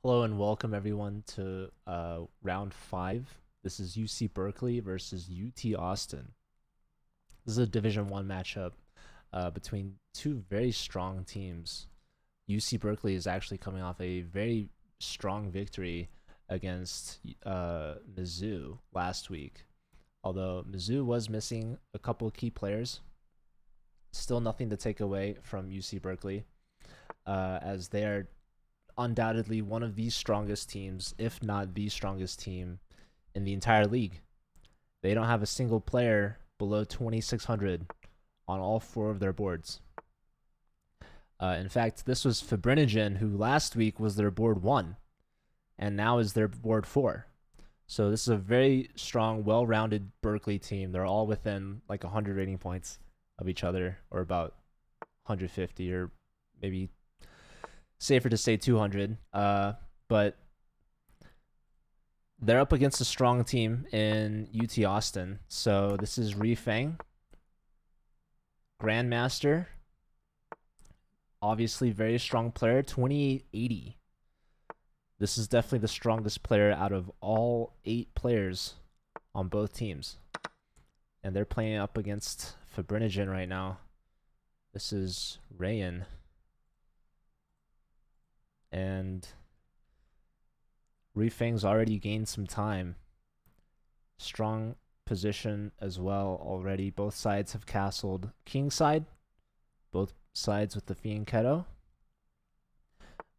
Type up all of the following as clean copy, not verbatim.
Hello and welcome everyone to round 5. This is UC Berkeley versus UT Austin. This is a Division 1 matchup between two very strong teams. UC Berkeley is actually coming off a very strong victory against Mizzou last week. Although Mizzou was missing a couple of key players, still nothing to take away from UC Berkeley, as they are undoubtedly one of the strongest teams, if not the strongest team in the entire league. They don't have a single player below 2,600 on all four of their boards. In fact, this was Fibrinogen, who last week was their board 1, and now is their board 4. So this is a very strong, well-rounded Berkeley team. They're all within like 100 rating points of each other, or about 150, or maybe safer to say 200. But they're up against a strong team in UT Austin. So this is Ri Feng, Grandmaster. Obviously, very strong player, 2880. This is definitely the strongest player out of all 8 players on both teams. And they're playing up against Fibrinogen right now. This is Rayan. And Ri Feng's already gained some time. Strong position as well already. Both sides have castled kingside. Both sides with the fianchetto.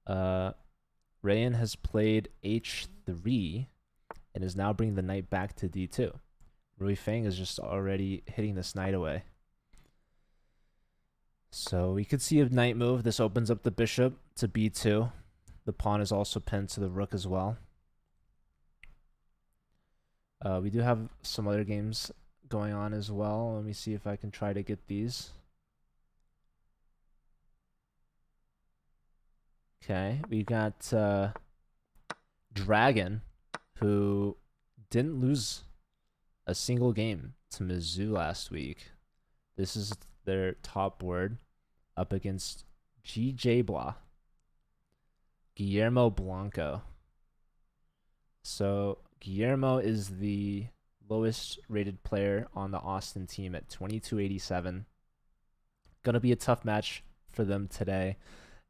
Rayan has played h3 and is now bringing the knight back to d2. Ri Feng is just already hitting this knight away. So we could see a knight move. This opens up the bishop to b2. The pawn is also pinned to the rook as well. We do have some other games going on as well. Let me see if I can try to get these. Okay, we got Dragon, who didn't lose a single game to Mizzou last week. This is their top board up against GJ Blah. Guillermo Blanco. So Guillermo is the lowest rated player on the Austin team at 2287. Gonna be a tough match for them today,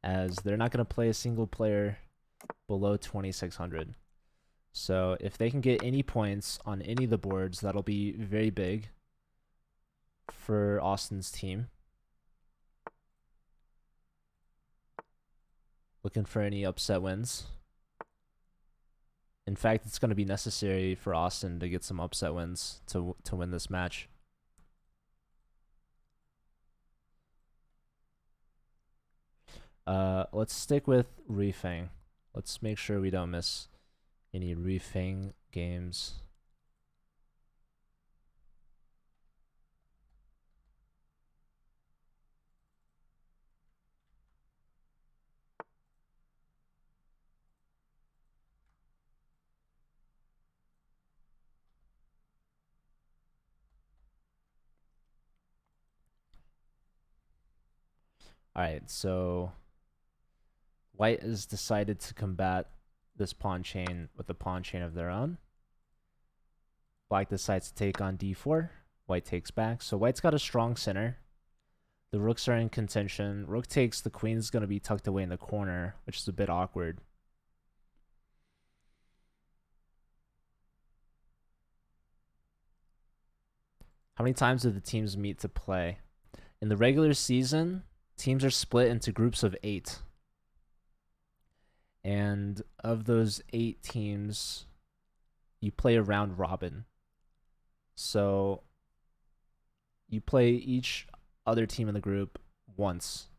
as they're not gonna play a single player below 2600. So if they can get any points on any of the boards, that'll be very big for Austin's team. Looking for any upset wins. In fact, it's going to be necessary for Austin to get some upset wins to win this match. Let's stick with Ri Feng. Let's make sure we don't miss any Ri Feng games. Alright, so White has decided to combat this pawn chain with a pawn chain of their own. Black decides to take on d4. White takes back. So White's got a strong center. The rooks are in contention. Rook takes, the queen's going to be tucked away in the corner, which is a bit awkward. How many times do the teams meet to play? In the regular season, teams are split into groups of 8. And of those 8 teams, you play a round robin. So you play each other team in the group once.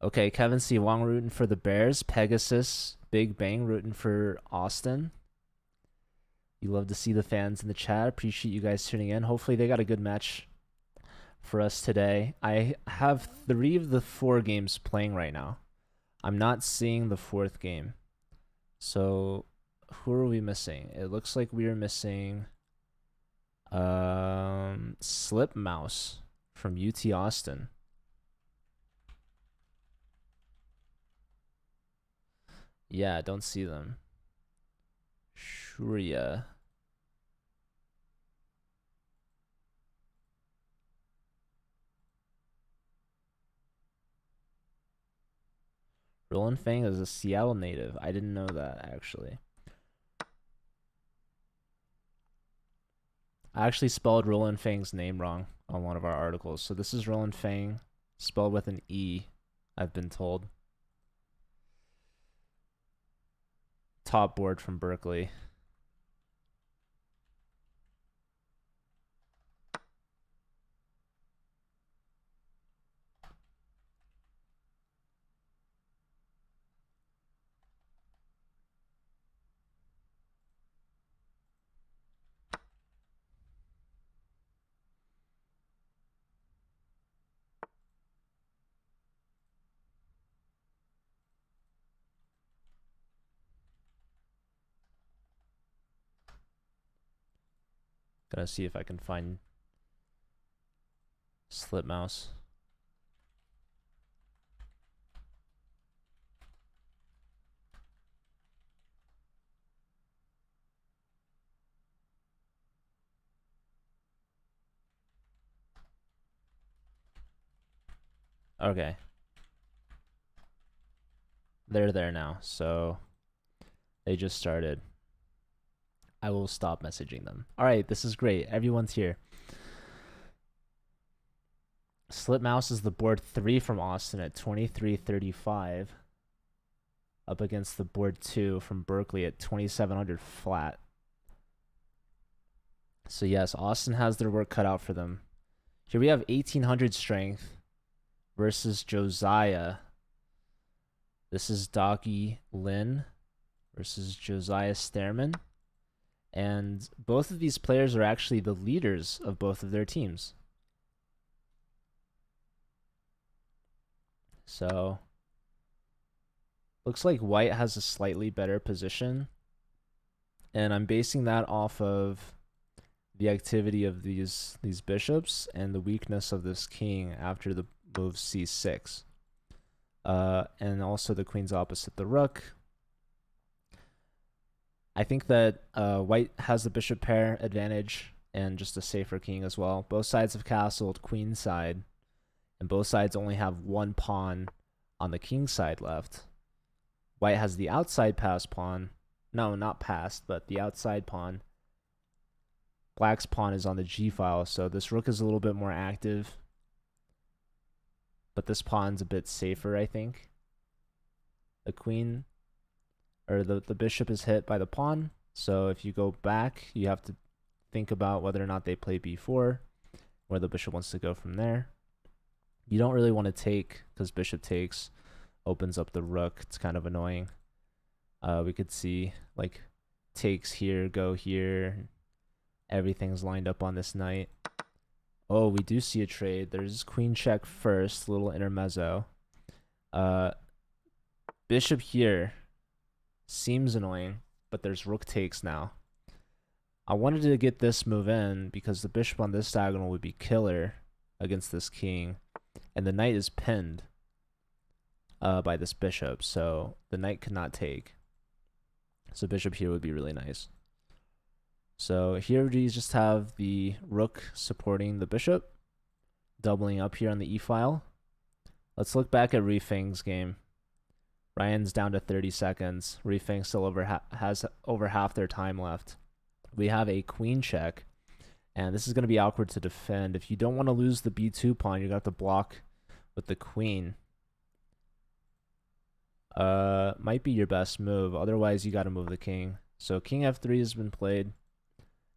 Okay, Kevin C. Wong rooting for the Bears. Pegasus, Big Bang rooting for Austin. You love to see the fans in the chat. Appreciate you guys tuning in. Hopefully they got a good match for us today. I have 3 of the 4 games playing right now. I'm not seeing the 4th game. So who are we missing? It looks like we are missing Slip Mouse from UT Austin. Yeah, don't see them. Shuriya. Roland Fang is a Seattle native. I didn't know that, actually. I actually spelled Roland Fang's name wrong on one of our articles. So this is Roland Fang, spelled with an E, I've been told. Top board from Berkeley. Gotta see if I can find Slip Mouse. Okay. They're there now, so they just started. I will stop messaging them. All right, this is great. Everyone's here. Slip Mouse is the board 3 from Austin at 2335. Up against the board 2 from Berkeley at 2700 flat. So yes, Austin has their work cut out for them. Here we have 1800 strength versus Josiah. This is Doggy Lin versus Josiah Stearman. And both of these players are actually the leaders of both of their teams. So looks like White has a slightly better position. And I'm basing that off of the activity of these bishops and the weakness of this king after the move c6. And also the queen's opposite the rook. I think that White has the bishop pair advantage and just a safer king as well. Both sides have castled queen side, and both sides only have one pawn on the king side left. White has the outside pass pawn. No, not passed, but the outside pawn. Black's pawn is on the g file, so this rook is a little bit more active. But this pawn's a bit safer, I think. The queen, or the bishop is hit by the pawn. So if you go back, you have to think about whether or not they play b4, where the bishop wants to go from there. You don't really want to take, because bishop takes opens up the rook. It's kind of annoying. We could see like takes here, go here. Everything's lined up on this knight. Oh, we do see a trade. There's queen check first, little intermezzo. Bishop here seems annoying, but there's rook takes now. I wanted to get this move in because the bishop on this diagonal would be killer against this king, and the knight is pinned by this bishop, so the knight could not take. So bishop here would be really nice. So here we just have the rook supporting the bishop, doubling up here on the e-file. Let's look back at Rifeng's game. Ryan's down to 30 seconds. Rifeng still has over half their time left. We have a queen check, and this is going to be awkward to defend. If you don't want to lose the b2 pawn, you're going to have to block with the queen. Might be your best move. Otherwise, you got to move the king. So king f3 has been played.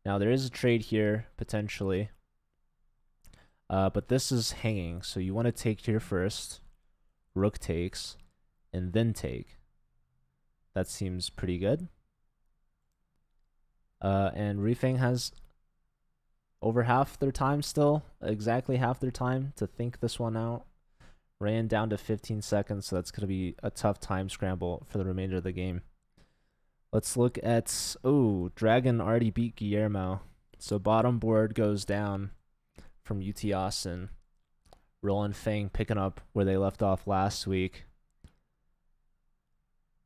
Now there is a trade here potentially, but this is hanging. So you want to take here first. Rook takes, and then take. That seems pretty good. And Rifeng has over half their time still, exactly half their time to think this one out. Ran down to 15 seconds, so that's going to be a tough time scramble for the remainder of the game. Let's look at, oh, Dragon already beat Guillermo. So bottom board goes down from UT Austin. Roland Fang picking up where they left off last week.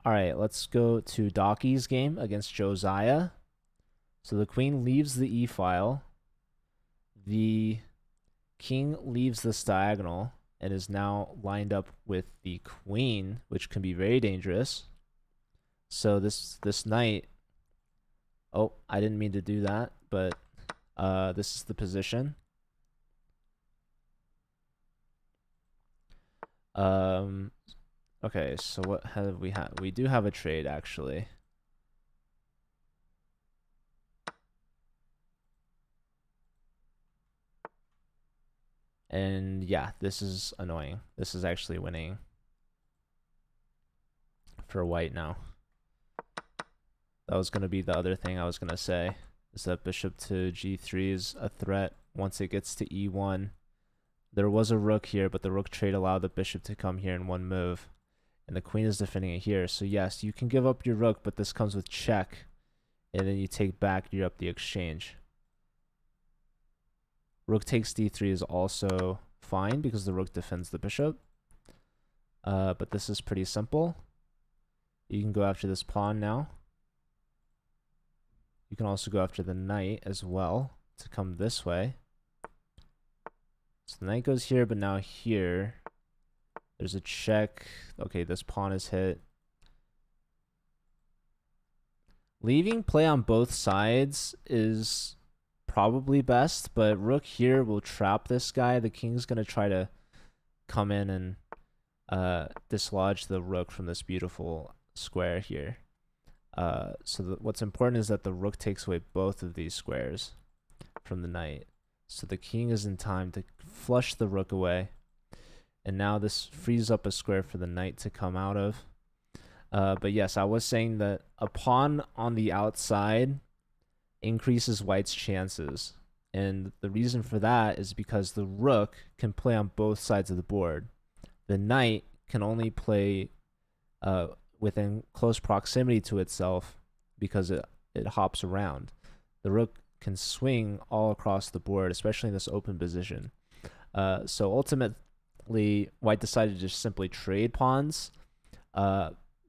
All right, let's go to Docky's game against Josiah. So the queen leaves the e file. The king leaves this diagonal and is now lined up with the queen, which can be very dangerous. So this knight, oh, I didn't mean to do that, but this is the position. Okay, so what have we had? We do have a trade, actually. And yeah, this is annoying. This is actually winning for white now. That was going to be the other thing I was going to say, is that bishop to g3 is a threat once it gets to e1. There was a rook here, but the rook trade allowed the bishop to come here in one move. And the queen is defending it here. So yes, you can give up your rook, but this comes with check. And then you take back, you're up the exchange. Rook takes d3 is also fine because the rook defends the bishop. But this is pretty simple. You can go after this pawn now. You can also go after the knight as well to come this way. So the knight goes here, but now here. There's a check. Okay, this pawn is hit. Leaving play on both sides is probably best, but rook here will trap this guy. The king's going to try to come in and dislodge the rook from this beautiful square here. So what's important is that the rook takes away both of these squares from the knight. So the king is in time to flush the rook away. And now this frees up a square for the knight to come out of. But yes, I was saying that a pawn on the outside increases white's chances. And the reason for that is because the rook can play on both sides of the board. The knight can only play within close proximity to itself because it hops around. The rook can swing all across the board, especially in this open position. So ultimately, white decided to just simply trade pawns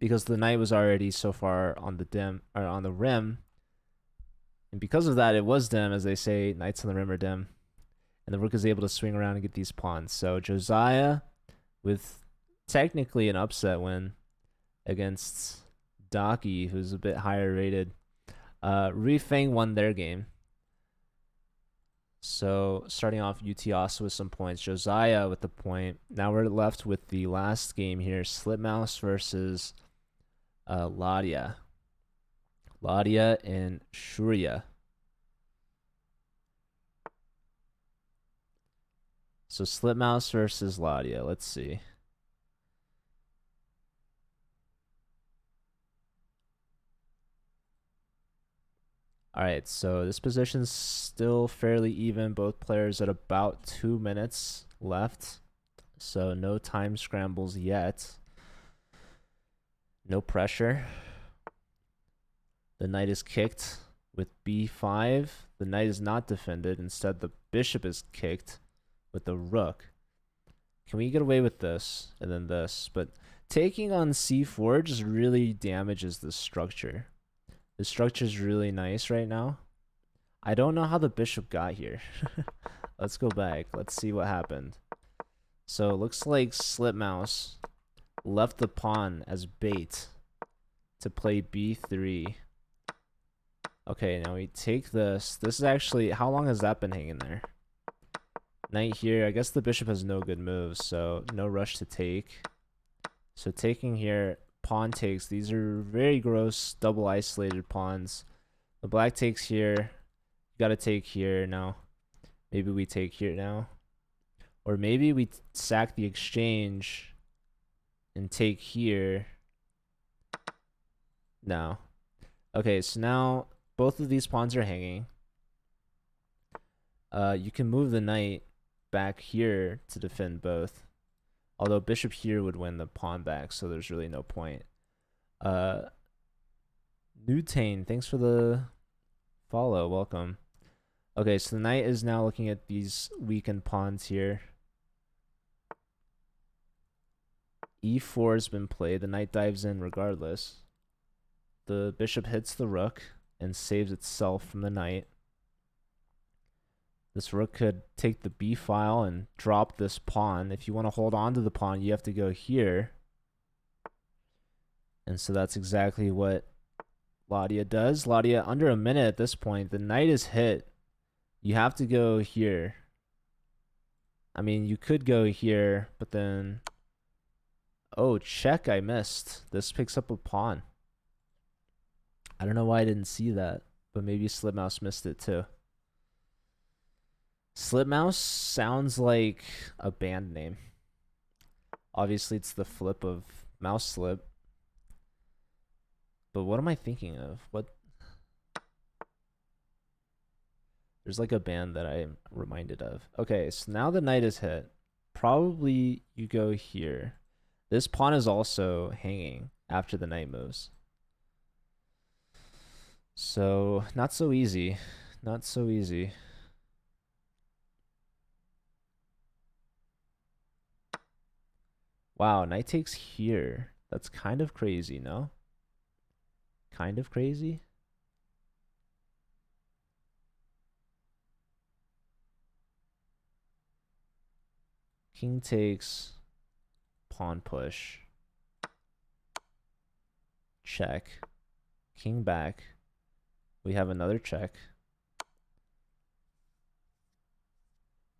because the knight was already so far on the rim, and because of that, it was dim, as they say, knights on the rim are dim, and the rook is able to swing around and get these pawns. So Josiah, with technically an upset win against Daki, who's a bit higher rated, Rifeng won their game. So starting off, UTA also with some points. Josiah with the point. Now we're left with the last game here. Slipmouse versus Ladia. Ladia and Shurya. So Slipmouse versus Ladia. Let's see. All right, so this position's still fairly even. Both players at about 2 minutes left. So no time scrambles yet. No pressure. The knight is kicked with b5. The knight is not defended. Instead, the bishop is kicked with the rook. Can we get away with this and then this? But taking on c4 just really damages the structure. The structure is really nice right now. I don't know how the bishop got here. Let's go back. Let's see what happened. So it looks like Slipmouse left the pawn as bait to play b3. Okay, now we take this. This is actually, how long has that been hanging there? Knight here. I guess the bishop has no good moves, so no rush to take. So taking here, pawn takes. These are very gross double isolated pawns. The black takes here. You gotta take here now. Maybe we take here now. Or maybe we sack the exchange and take here. No. Okay, so now both of these pawns are hanging. You can move the knight back here to defend both. Although bishop here would win the pawn back, so there's really no point. Nutane, thanks for the follow. Welcome. Okay, so the knight is now looking at these weakened pawns here. e4 has been played. The knight dives in regardless. The bishop hits the rook and saves itself from the knight. This rook could take the b file and drop this pawn. If you want to hold on to the pawn, you have to go here. And so that's exactly what Ladia does. Ladia, under a minute at this point, the knight is hit. You have to go here. I mean, you could go here, but then... Oh, check, I missed. This picks up a pawn. I don't know why I didn't see that, but maybe Slipmouse missed it too. Slipmouse sounds like a band name. Obviously, it's the flip of mouse slip. But what am I thinking of? What? There's like a band that I'm reminded of. Okay, so now the knight is hit. Probably you go here. This pawn is also hanging after the knight moves. So, not so easy. Not so easy. Wow, knight takes here. That's kind of crazy, no? Kind of crazy? King takes, pawn push. Check. King back. We have another check.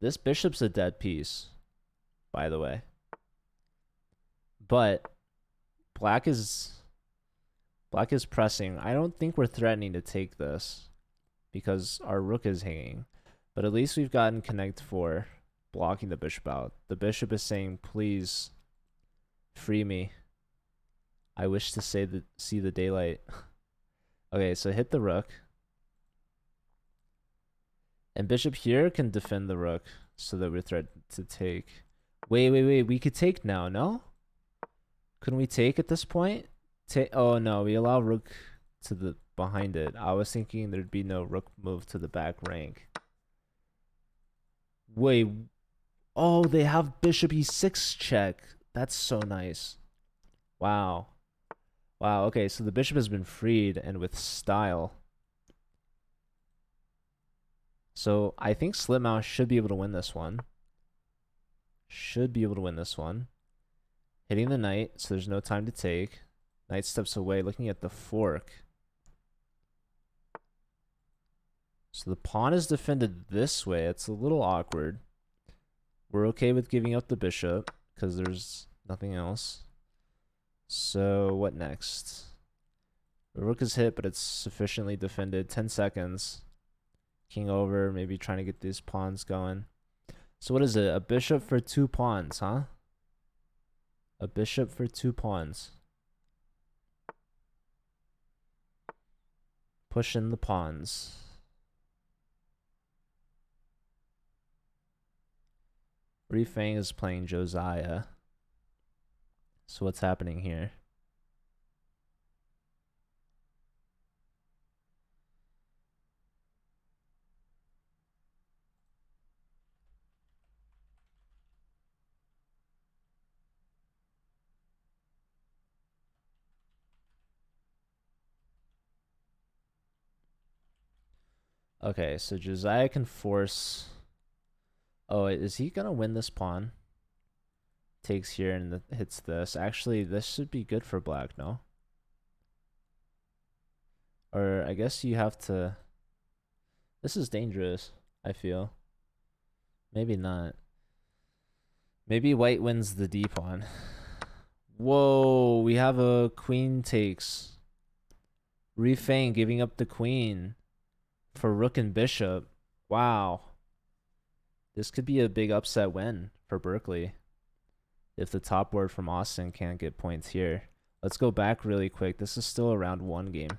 This bishop's a dead piece, by the way. But black is pressing. I don't think we're threatening to take this because our rook is hanging. But at least we've gotten connect 4, blocking the bishop out. The bishop is saying, please free me. I wish to see the daylight. Okay, so hit the rook. And bishop here can defend the rook so that we're threatened to take. Wait. We could take now, no? Couldn't we take at this point? Oh no, we allow rook to the behind it. I was thinking there'd be no rook move to the back rank. Wait. Oh, they have bishop e6 check. That's so nice. Wow. Wow, okay, so the bishop has been freed and with style. So I think Slipmouse should be able to win this one. Hitting the knight, so there's no time to take. Knight steps away, looking at the fork. So the pawn is defended this way. It's a little awkward. We're okay with giving up the bishop because there's nothing else. So what next? The rook is hit, but it's sufficiently defended. 10 seconds. King over, maybe trying to get these pawns going. So what is it? A bishop for 2 pawns, huh? A bishop for 2 pawns. Push in the pawns. Fang is playing Josiah. So what's happening here? Okay, so Josiah can force... Oh, is he gonna win this pawn? Takes here and hits this. Actually, this should be good for black, no? Or I guess you have to... This is dangerous, I feel. Maybe not. Maybe white wins the D pawn. Whoa, we have a queen takes. Fang giving up the queen for rook and bishop. Wow. This could be a big upset win for Berkeley if the top board from Austin can't get points here. Let's go back really quick. This is still a round 1 game.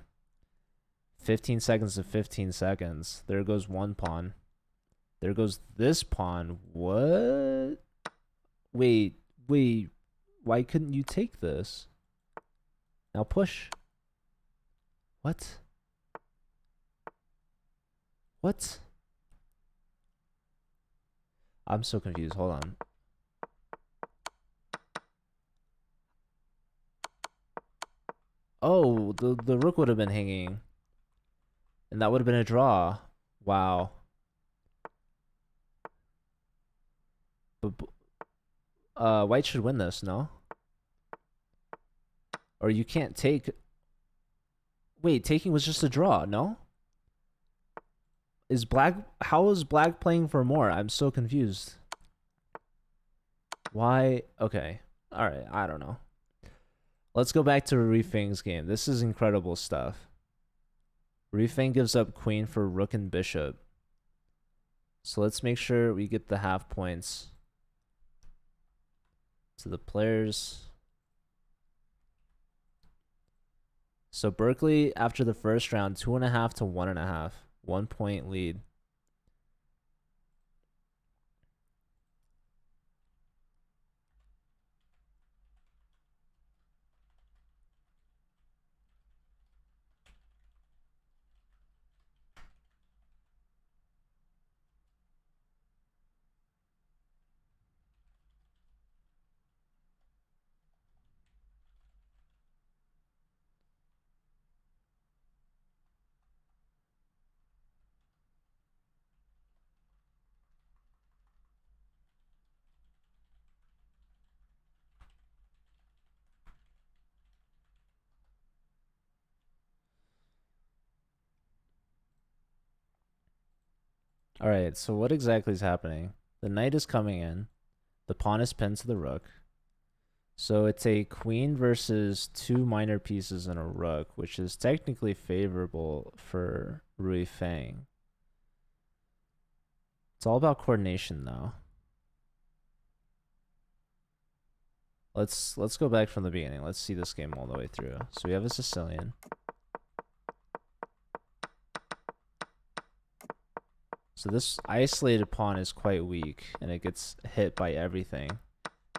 15 seconds to 15 seconds. There goes one pawn. There goes this pawn. What? Wait. Why couldn't you take this? Now push. What? What? I'm so confused. Hold on. Oh, the rook would have been hanging, and that would have been a draw. Wow. But white should win this, no? Or you can't take. Wait, taking was just a draw, no? Is black? How is black playing for more? I'm so confused. Why? Okay. All right. I don't know. Let's go back to Rifeng's game. This is incredible stuff. Rifeng gives up queen for rook and bishop. So let's make sure we get the half points to the players. So Berkeley, after the first round, 2.5 to 1.5. 1 point lead. All right, so what exactly is happening? The knight is coming in. The pawn is pinned to the rook. So it's a queen versus two minor pieces and a rook, which is technically favorable for Rui Feng. It's all about coordination, though. Let's go back from the beginning. Let's see this game all the way through. So we have a Sicilian. So this isolated pawn is quite weak, and it gets hit by everything.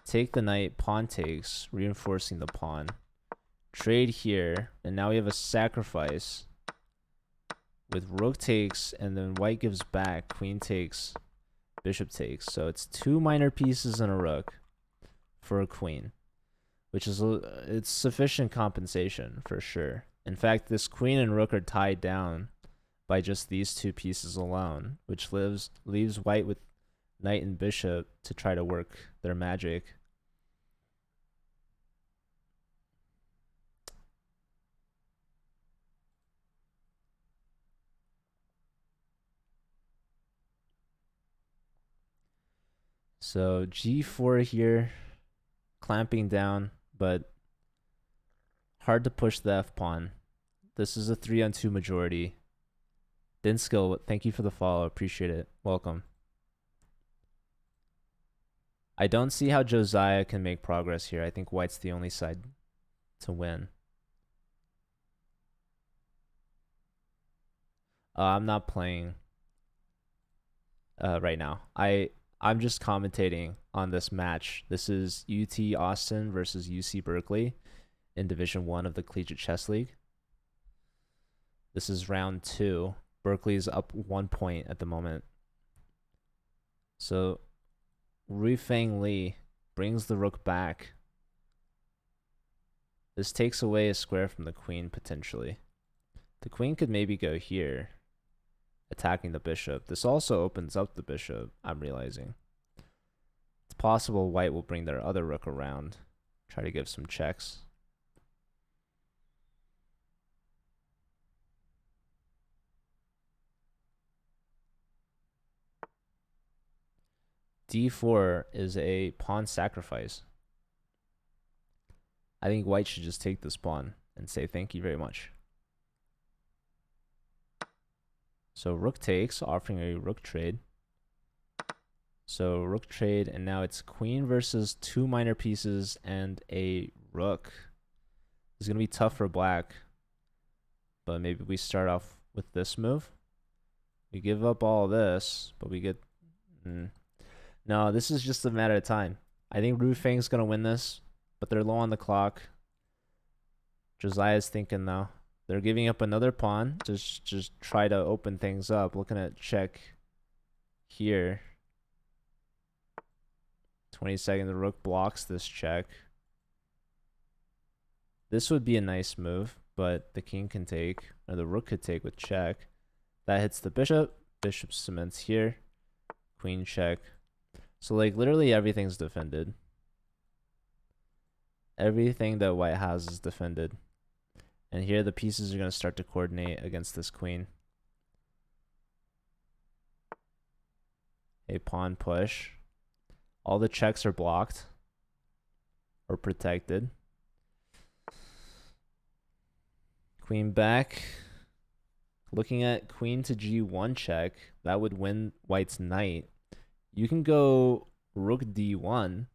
Take the knight, pawn takes, reinforcing the pawn. Trade here, and now we have a sacrifice with rook takes, and then white gives back, queen takes, bishop takes. So it's two minor pieces and a rook for a queen, which is it's sufficient compensation for sure. In fact, this queen and rook are tied down by just these two pieces alone, which leaves white with knight and bishop to try to work their magic. So g4 here, clamping down, but hard to push the f-pawn. This is a 3-on-2 majority. Dinskill, thank you for the follow. Appreciate it. Welcome. I don't see how Josiah can make progress here. I think white's the only side to win. I'm not playing right now. I'm just commentating on this match. This is UT Austin versus UC Berkeley in Division 1 of the Collegiate Chess League. This is round 2. Berkeley's up 1 point at the moment. So Rui-Feng Li brings the rook back. This takes away a square from the queen potentially. The queen could maybe go here, attacking the bishop. This also opens up the bishop, I'm realizing. It's possible white will bring their other rook around, try to give some checks. d4 is a pawn sacrifice. I think white should just take this pawn and say thank you very much. So rook takes, offering a rook trade. So rook trade, and now it's queen versus two minor pieces and a rook. It's going to be tough for black, but maybe we start off with this move. We give up all this, but we get... No, this is just a matter of time. I think Ru Feng's going to win this, but they're low on the clock. Josiah's thinking, though. They're giving up another pawn to just try to open things up. Looking at check here. 20 seconds, the rook blocks this check. This would be a nice move, but the king can take, or the rook could take with check. That hits the bishop. Bishop cements here. Queen check. So like literally everything's defended. Everything that white has is defended. And here the pieces are going to start to coordinate against this queen. A pawn push. All the checks are blocked or protected. Queen back. Looking at queen to g1 check, that would win white's knight. You can go rook d1,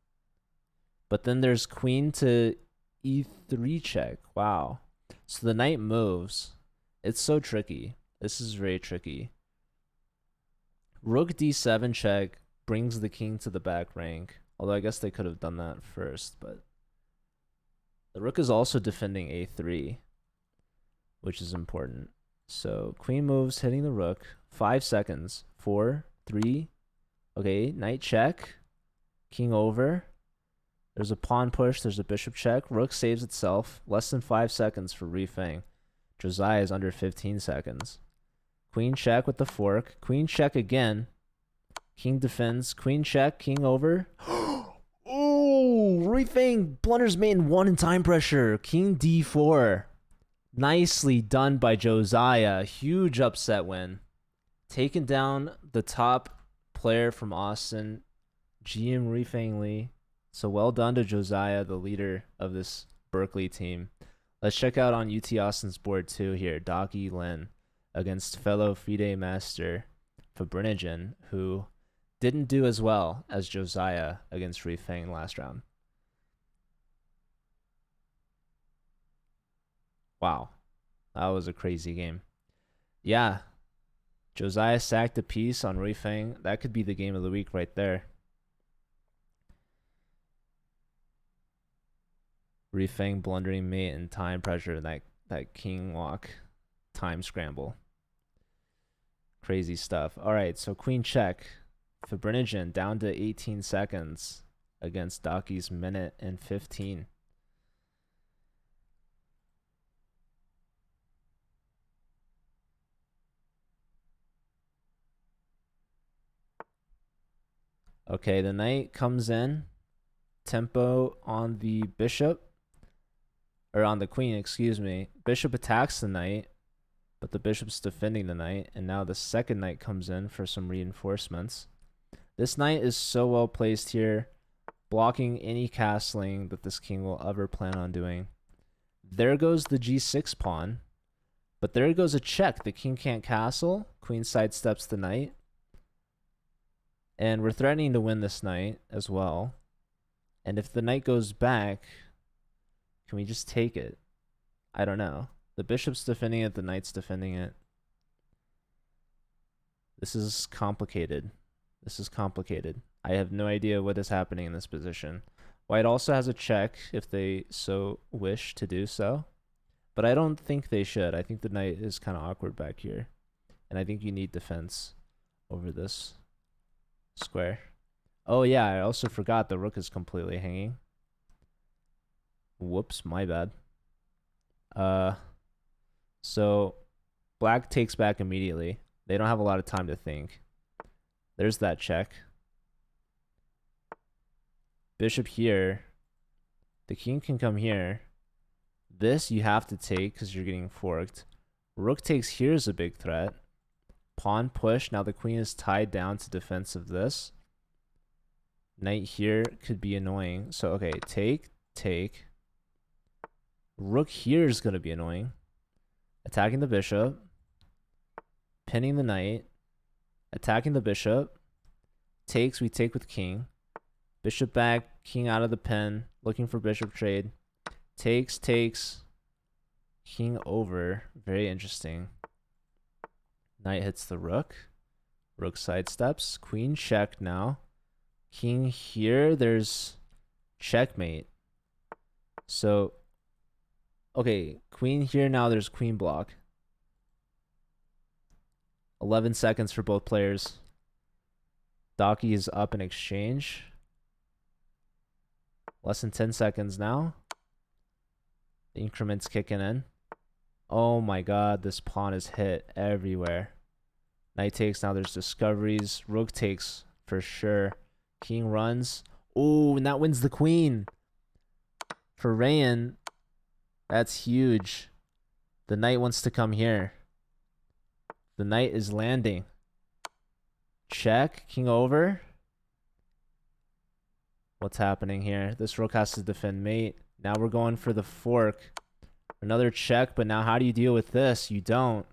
but then there's queen to e3 check. Wow. So the knight moves. It's so tricky. This is very tricky. Rook d7 check brings the king to the back rank. Although I guess they could have done that first, but the rook is also defending a3, which is important. So queen moves, hitting the rook. 5 seconds. 4, 3. Okay, knight check. King over. There's a pawn push. There's a bishop check. Rook saves itself. Less than 5 seconds for Rifeng. Josiah is under 15 seconds. Queen check with the fork. Queen check again. King defends. Queen check. King over. Oh, Rifeng blunders mate in 1 in time pressure. King d4. Nicely done by Josiah. Huge upset win. Taking down the top player from Austin, GM Rifeng Lee. So well done to Josiah, the leader of this Berkeley team. Let's check out on UT Austin's board too here. Daki Lin against fellow FIDE master Fabrinigan, who didn't do as well as Josiah against Rifeng last round. Wow, that was a crazy game. Yeah, Josiah sacked a piece on Rifeng. That could be the game of the week right there. Rifeng blundering mate and time pressure, that king walk time scramble. Crazy stuff. All right, so queen check. Fabrinigan down to 18 seconds against Daki's minute and 15. Okay, the knight comes in. Tempo on the bishop. Or on the queen, excuse me. Bishop attacks the knight, but the bishop's defending the knight. And now the second knight comes in for some reinforcements. This knight is so well placed here, blocking any castling that this king will ever plan on doing. There goes the g6 pawn. But there goes a check. The king can't castle. Queen sidesteps the knight. And we're threatening to win this knight as well. And if the knight goes back, can we just take it? I don't know. The bishop's defending it. The knight's defending it. This is complicated. This is complicated. I have no idea what is happening in this position. White also has a check if they so wish to do so. But I don't think they should. I think the knight is kind of awkward back here. And I think you need defense over this square. Oh yeah, I also forgot the rook is completely hanging. Whoops, my bad. So black takes back immediately. They don't have a lot of time to think. There's that check. Bishop here. The king can come here. This you have to take because you're getting forked. Rook takes here is a big threat. Pawn push. Now the queen is tied down to defense of this. Knight here could be annoying. So, okay, take. Rook here is going to be annoying. Attacking the bishop. Pinning the knight. Attacking the bishop. Takes, we take with king. Bishop back, king out of the pen. Looking for bishop trade. Takes. King over. Very interesting. Knight hits the rook. Rook sidesteps. Queen check now. King here. There's checkmate. So, okay. Queen here now. There's queen block. 11 seconds for both players. Daki is up in exchange. Less than 10 seconds now. The increment's kicking in. Oh my god, this pawn is hit everywhere. Knight takes, now there's discoveries. Rook takes for sure. King runs. Oh, and that wins the queen. For Rayan, that's huge. The knight wants to come here. The knight is landing. Check, king over. What's happening here? This rook has to defend mate. Now we're going for the fork. Another check, but now how do you deal with this? You don't.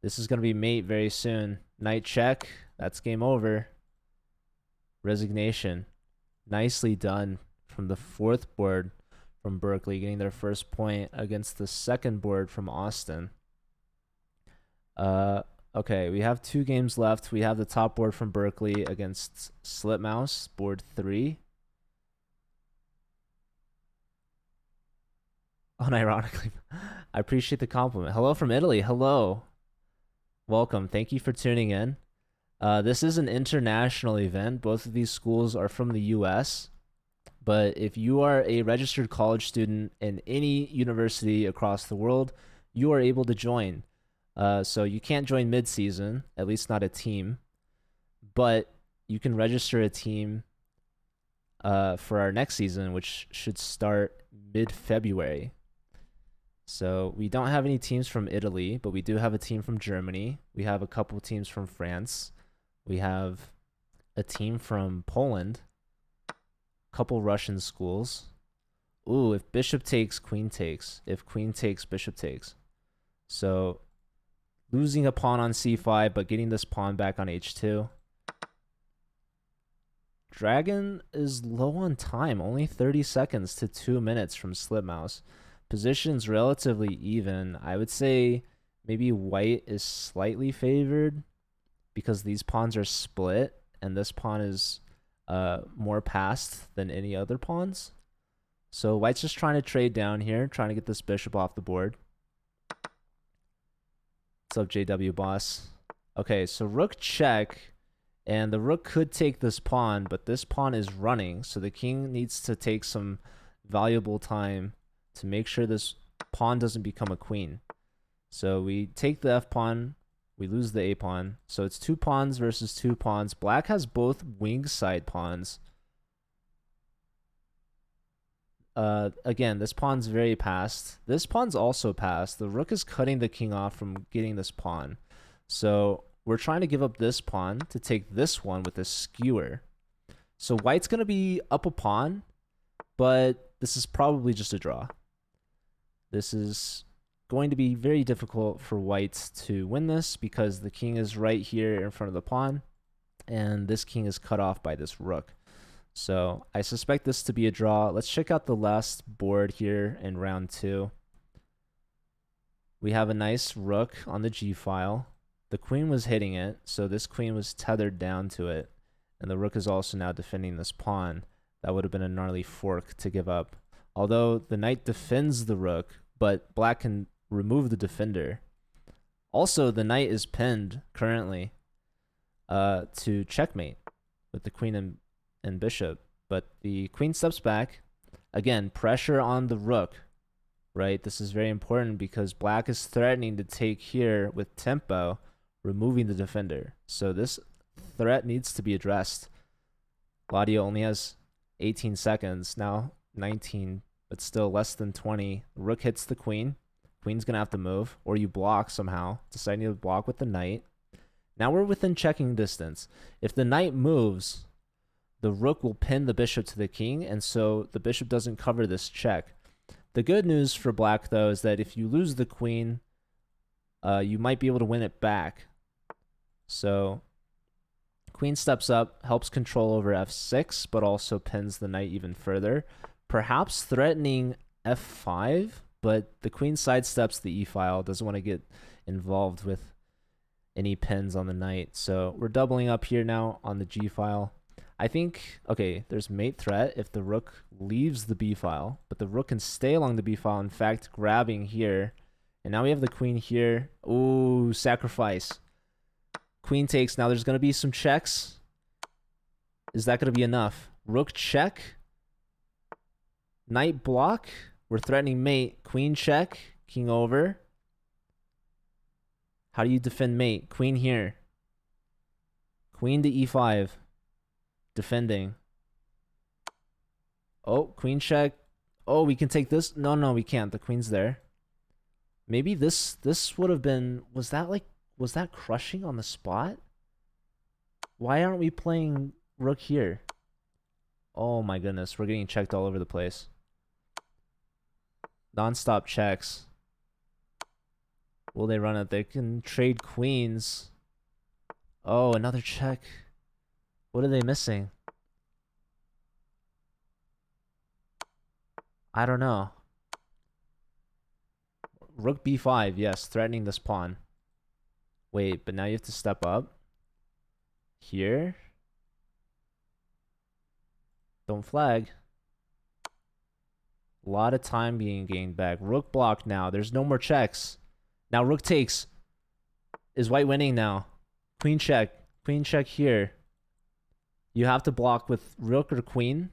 This is going to be mate very soon. Knight check. That's game over. Resignation. Nicely done from the fourth board from Berkeley, getting their first point against the second board from Austin. Okay, we have 2 games left. We have the top board from Berkeley against Slipmouse, board 3. Unironically, I appreciate the compliment. Hello from Italy. Hello. Welcome. Thank you for tuning in. This is an international event. Both of these schools are from the US. But if you are a registered college student in any university across the world, you are able to join. So you can't join mid-season, at least not a team. But you can register a team for our next season, which should start mid-February. So we don't have any teams from Italy, but we do have a team from Germany. We have a couple teams from France. We have a team from Poland. A couple Russian schools. Ooh, if bishop takes, queen takes. If queen takes, bishop takes. So losing a pawn on c5, but getting this pawn back on h2. Dragon is low on time. Only 30 seconds to 2 minutes from Slipmouse. Position's relatively even. I would say maybe white is slightly favored because these pawns are split and this pawn is more passed than any other pawns. So white's just trying to trade down here, trying to get this bishop off the board. What's up, JW boss? Okay, so rook check, and the rook could take this pawn, but this pawn is running, so the king needs to take some valuable time to make sure this pawn doesn't become a queen. So we take the f pawn, we lose the a pawn. So it's 2 pawns versus 2 pawns. Black has both wing side pawns. Again, this pawn's very passed. This pawn's also passed. The rook is cutting the king off from getting this pawn. So we're trying to give up this pawn to take this one with a skewer. So white's going to be up a pawn, but this is probably just a draw. This is going to be very difficult for white to win this because the king is right here in front of the pawn, and this king is cut off by this rook. So I suspect this to be a draw. Let's check out the last board here in round 2. We have a nice rook on the g file. The queen was hitting it, so this queen was tethered down to it, and the rook is also now defending this pawn. That would have been a gnarly fork to give up. Although the knight defends the rook, but black can remove the defender. Also, the knight is pinned currently to checkmate with the queen and bishop. But the queen steps back. Again, pressure on the rook, right? This is very important because black is threatening to take here with tempo, removing the defender. So this threat needs to be addressed. Gladio only has 18 seconds, now 19, but still less than 20. Rook hits the queen. Queen's going to have to move, or you block somehow, deciding to block with the knight. Now we're within checking distance. If the knight moves, the rook will pin the bishop to the king, and so the bishop doesn't cover this check. The good news for black, though, is that if you lose the queen, you might be able to win it back. So queen steps up, helps control over f6, but also pins the knight even further. Perhaps threatening f5, but the queen sidesteps the e-file, doesn't want to get involved with any pins on the knight. So we're doubling up here now on the g-file. I think, okay, there's mate threat if the rook leaves the b-file, but the rook can stay along the b-file, in fact, grabbing here. And now we have the queen here. Ooh, sacrifice. Queen takes. Now there's going to be some checks. Is that going to be enough? Rook check. Knight block. We're threatening mate. Queen check. King over. How do you defend mate? Queen here. Queen to e5. Defending. Oh, queen check. Oh, we can take this. No, no, we can't. The queen's there. Maybe this would have been... Was that crushing on the spot? Why aren't we playing rook here? Oh my goodness, we're getting checked all over the place. Non-stop checks. Will they run it? They can trade queens. Oh, another check. What are they missing? I don't know. Rook b5, yes, threatening this pawn. Wait, but now you have to step up. Here. Don't flag. A lot of time being gained back. Rook blocked now. There's no more checks. Now rook takes. Is white winning now? Queen check. Queen check here. You have to block with rook or queen.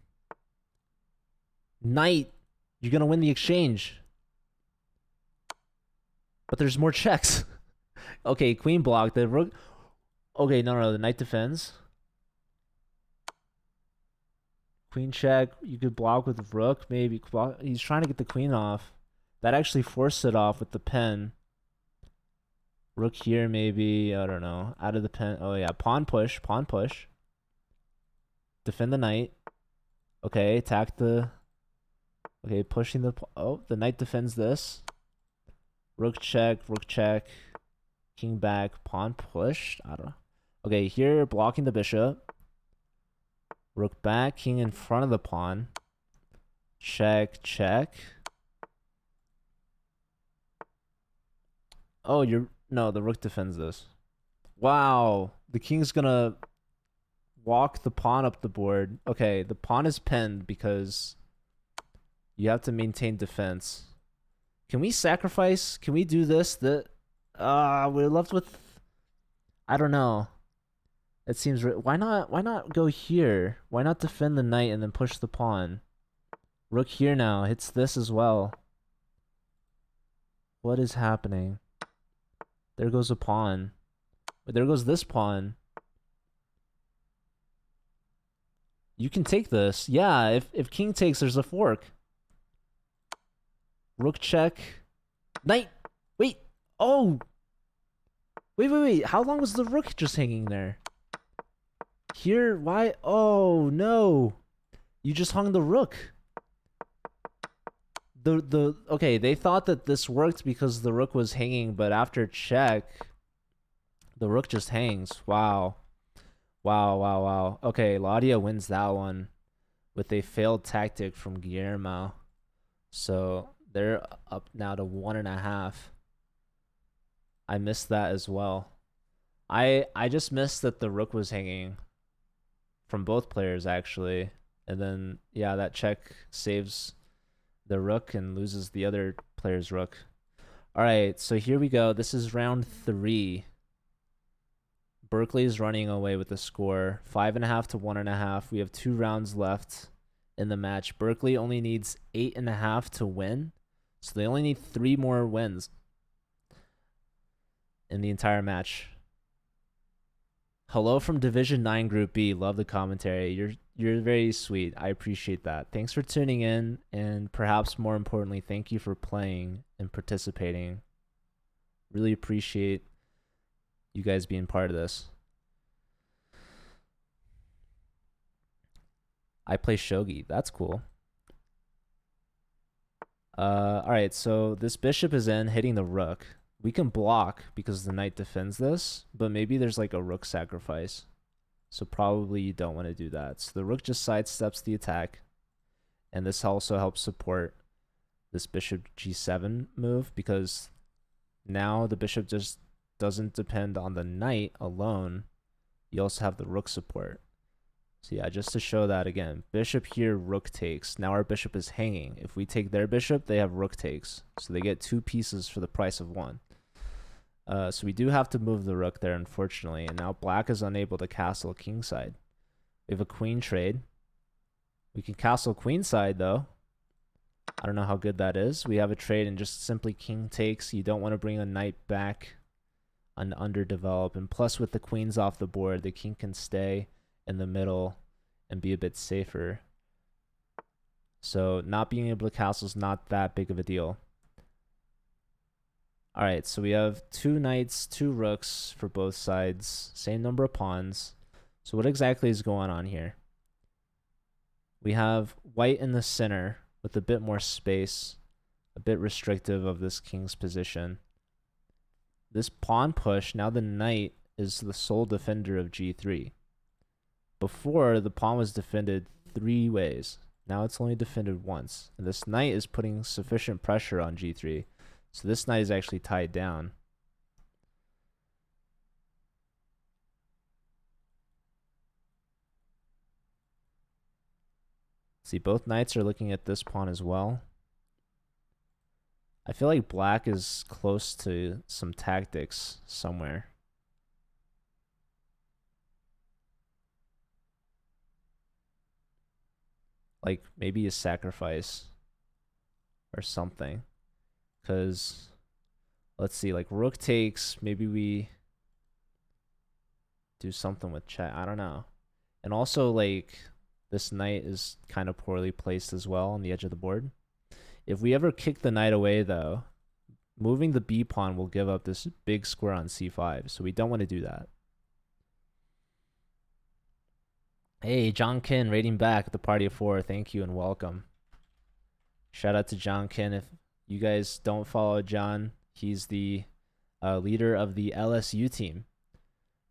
Knight. You're going to win the exchange. But there's more checks. Okay, queen blocked. The rook... Okay, no, the knight defends. Queen check. You could block with rook, maybe. He's trying to get the queen off. That actually forced it off with the pen. Rook here, maybe. I don't know. Out of the pen. Oh, yeah. Pawn push. Pawn push. Defend the knight. Okay, attack the... Okay, pushing the... Oh, the knight defends this. Rook check. Rook check. King back. Pawn pushed. I don't know. Okay, here, blocking the bishop. Rook back. King in front of the pawn. Check, check. Oh, you're... No, the rook defends this. Wow. The king's gonna walk the pawn up the board. Okay, the pawn is penned because you have to maintain defense. Can we sacrifice? Can we do this? We're left with... I don't know. It seems... Why not go here? Why not defend the knight and then push the pawn? Rook here now. Hits this as well. What is happening? There goes a pawn. But there goes this pawn. You can take this. Yeah, if king takes, there's a fork. Rook check. Knight! Wait! Oh! Wait. How long was the rook just hanging there? Here? Why? Oh, no. You just hung the rook. Okay, they thought that this worked because the rook was hanging, but after check, the rook just hangs. Wow. Okay, Laudia wins that one with a failed tactic from Guillermo. So they're up now to 1.5. I missed that as well. I just missed that the rook was hanging from both players, actually. And then, yeah, that check saves the rook and loses the other player's rook. All right, so here we go. This is round 3. Berkeley's running away with the score, 5.5 to 1.5. We have 2 rounds left in the match. Berkeley only needs 8.5 to win, so they only need 3 more wins in the entire match. Hello from Division 9 Group B. Love the commentary. You're very sweet. I appreciate that. Thanks for tuning in, and perhaps more importantly, thank you for playing and participating. Really appreciate you guys being part of this. I play shogi. That's cool. All right, so this bishop is in, hitting the rook. We can block because the knight defends this, but maybe there's like a rook sacrifice. So probably you don't want to do that. So the rook just sidesteps the attack. And this also helps support this bishop g7 move because now the bishop just doesn't depend on the knight alone. You also have the rook support. So yeah, just to show that again, bishop here, rook takes. Now our bishop is hanging. If we take their bishop, they have rook takes. So they get 2 pieces for the price of 1. So we do have to move the rook there, unfortunately. And now black is unable to castle kingside. We have a queen trade. We can castle queenside, though. I don't know how good that is. We have a trade and just simply king takes. You don't want to bring a knight back on underdeveloped. And plus with the queens off the board, the king can stay in the middle and be a bit safer. So not being able to castle is not that big of a deal. All right, so we have 2 knights, 2 rooks for both sides, same number of pawns. So what exactly is going on here? We have white in the center with a bit more space, a bit restrictive of this king's position. This pawn push, now the knight is the sole defender of g3. Before, the pawn was defended 3 ways. Now it's only defended once. And this knight is putting sufficient pressure on g3. So this knight is actually tied down. See, both knights are looking at this pawn as well. I feel like black is close to some tactics somewhere. Like maybe a sacrifice or something. Because let's see, like rook takes, maybe we do something with check. I don't know. And also like this knight is kind of poorly placed as well on the edge of the board. If we ever kick the knight away though, moving the b pawn will give up this big square on c5. So we don't want to do that. Hey, John Kin rating back at the party of 4. Thank you and welcome. Shout out to John Kin. If you guys don't follow John, he's the leader of the LSU team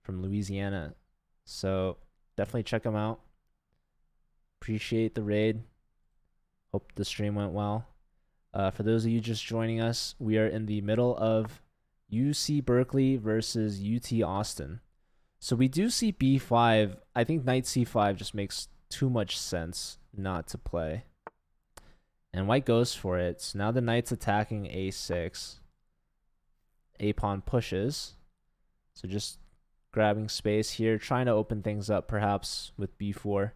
from Louisiana. So definitely check him out. Appreciate the raid. Hope the stream went well. For those of you just joining us, we are in the middle of UC Berkeley versus UT Austin. So we do see b5. I think knight c5 just makes too much sense not to play. And white goes for it. So now the knight's attacking a6. A pawn pushes. So just grabbing space here, trying to open things up perhaps with b4.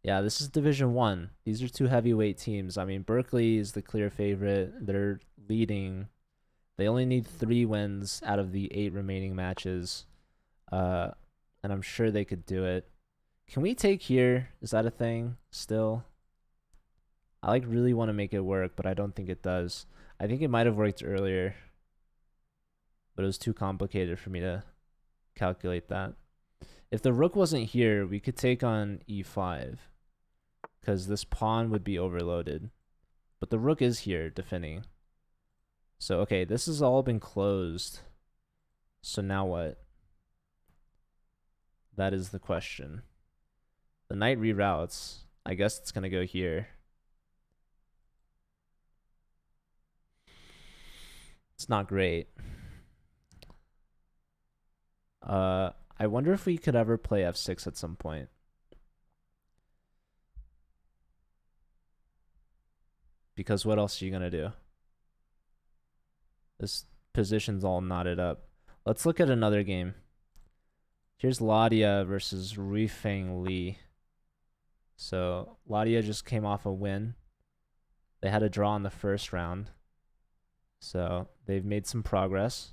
Yeah, this is Division 1. These are 2 heavyweight teams. I mean, Berkeley is the clear favorite. They're leading. They only need 3 wins out of the 8 remaining matches. And I'm sure they could do it. Can we take here? Is that a thing still? I like really want to make it work, but I don't think it does. I think it might have worked earlier, but it was too complicated for me to calculate that. If the rook wasn't here, we could take on e5 because this pawn would be overloaded. But the rook is here defending. So, okay, this has all been closed. So now what? That is the question. The knight reroutes. I guess it's going to go here. It's not great. I wonder if we could ever play f6 at some point. Because what else are you going to do? This position's all knotted up. Let's look at another game. Here's Ladia versus Ruifeng Li. So Ladia just came off a win. They had a draw in the first round. So they've made some progress.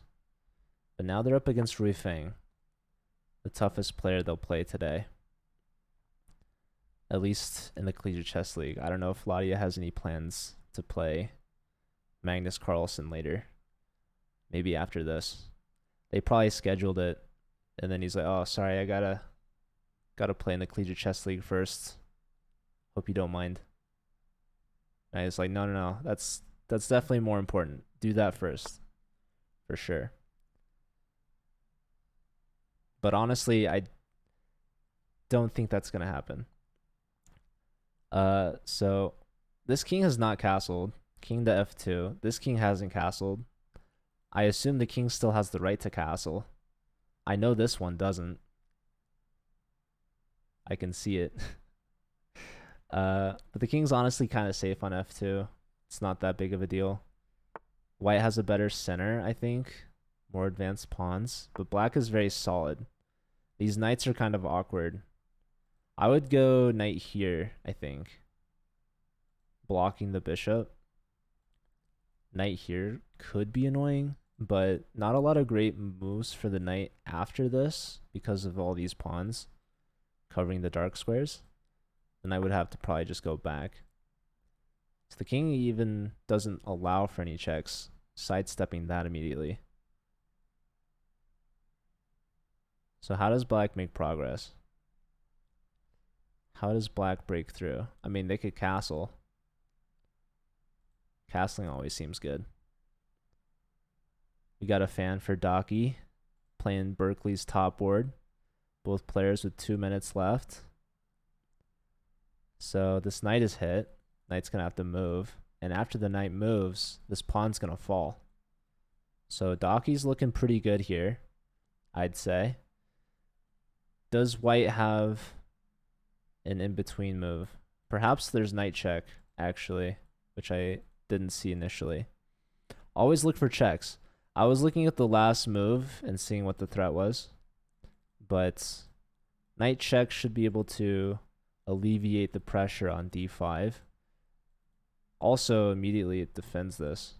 But now they're up against Ruifeng, the toughest player they'll play today. At least in the Collegiate Chess League. I don't know if Ladia has any plans to play Magnus Carlsen later. Maybe after this. They probably scheduled it. And then he's like, oh, sorry, I gotta play in the Collegiate Chess League first. Hope you don't mind. And he's like, no. That's definitely more important. Do that first. For sure. But honestly, I don't think that's going to happen. So this king has not castled. King to f2. This king hasn't castled. I assume the king still has the right to castle. I know this one doesn't. I can see it. But the king's honestly kind of safe on f2. It's not that big of a deal. White has a better center, I think. More advanced pawns. But black is very solid. These knights are kind of awkward. I would go knight here, I think. blocking the bishop. Knight here could be annoying, but not a lot of great moves for the knight after this because of all these pawns covering the dark squares. The knight would have to probably just go back. So the king even doesn't allow for any checks, sidestepping that immediately. So how does black make progress? How does black break through? I mean, they could castle. Castling always seems good. We got a fan for Docky playing Berkeley's top board. Both players with 2 minutes left. So this knight is hit. Knight's going to have to move. And after the knight moves, this pawn's going to fall. So Docky's looking pretty good here, I'd say. Does white have an in-between move? Perhaps there's knight check, actually, which I didn't see initially. Always look for checks. I was looking at the last move and seeing what the threat was, but knight check should be able to alleviate the pressure on d5. Also, immediately it defends this.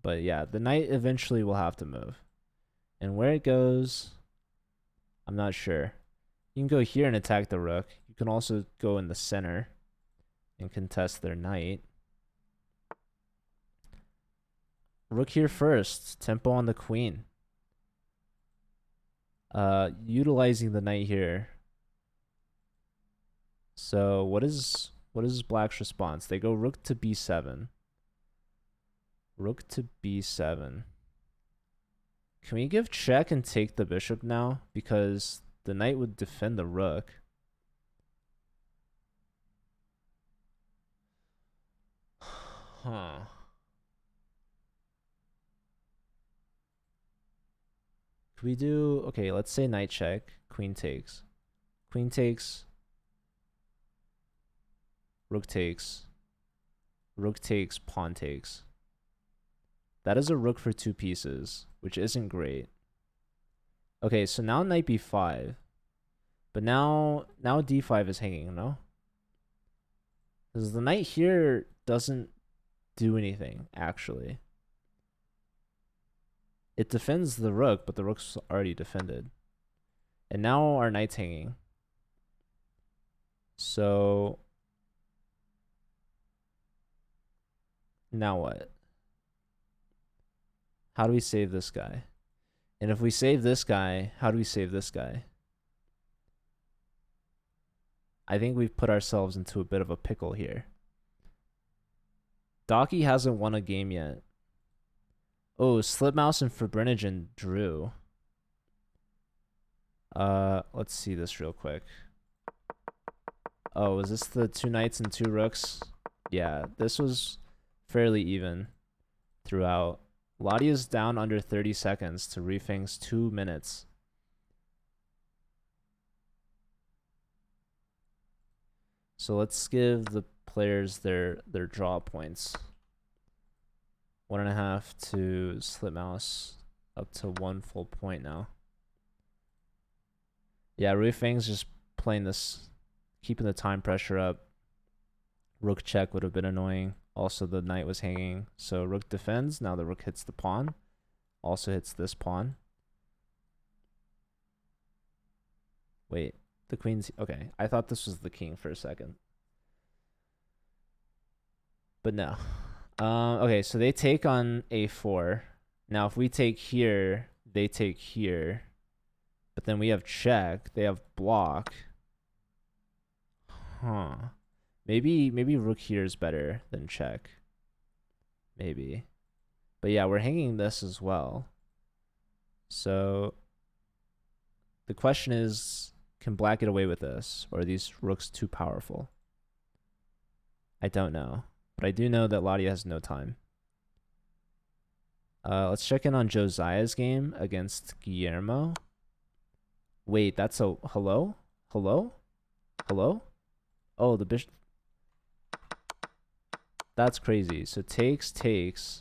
But yeah, the knight eventually will have to move. And where it goes, I'm not sure. You can go here and attack the rook. You can also go in the center and contest their knight. Rook here first. Tempo on the queen. Utilizing the knight here. So what is black's response? They go rook to b7. Rook to b7. Can we give check and take the bishop now? Because the knight would defend the rook. Huh. Could we do... Okay, let's say knight check. Queen takes. Queen takes. Rook takes. Rook takes, pawn takes. That is a rook for 2 pieces, which isn't great. Okay, so now knight b5. But now d5 is hanging, no? Because the knight here doesn't do anything, actually. It defends the rook, but the rook's already defended. And now our knight's hanging. So now what? How do we save this guy? And if we save this guy, how do we save this guy? I think we've put ourselves into a bit of a pickle here. Docky hasn't won a game yet. Oh, Slipmouse and Fabrinogen drew. Let's see this real quick. Oh, is this the 2 knights and 2 rooks? Yeah, this was fairly even throughout. Ladia's down under 30 seconds to Rifeng's 2 minutes. So let's give the players their draw points. 1.5 to Slipmouse, up to 1 full point now. Yeah, Rifeng's just playing this, keeping the time pressure up. Rook check would have been annoying. Also, the knight was hanging. So rook defends. Now the rook hits the pawn. Also hits this pawn. Wait, the queen's... Okay, I thought this was the king for a second. But no. Okay, so they take on a4. Now, if we take here, they take here. But then we have check. They have block. Huh. Maybe rook here is better than check. Maybe. But yeah, we're hanging this as well. So the question is, can black get away with this? Or are these rooks too powerful? I don't know. But I do know that Ladia has no time. Let's check in on Josiah's game against Guillermo. Wait, that's a... Hello? Hello? Hello? Oh, the bishop... That's crazy. So takes. Is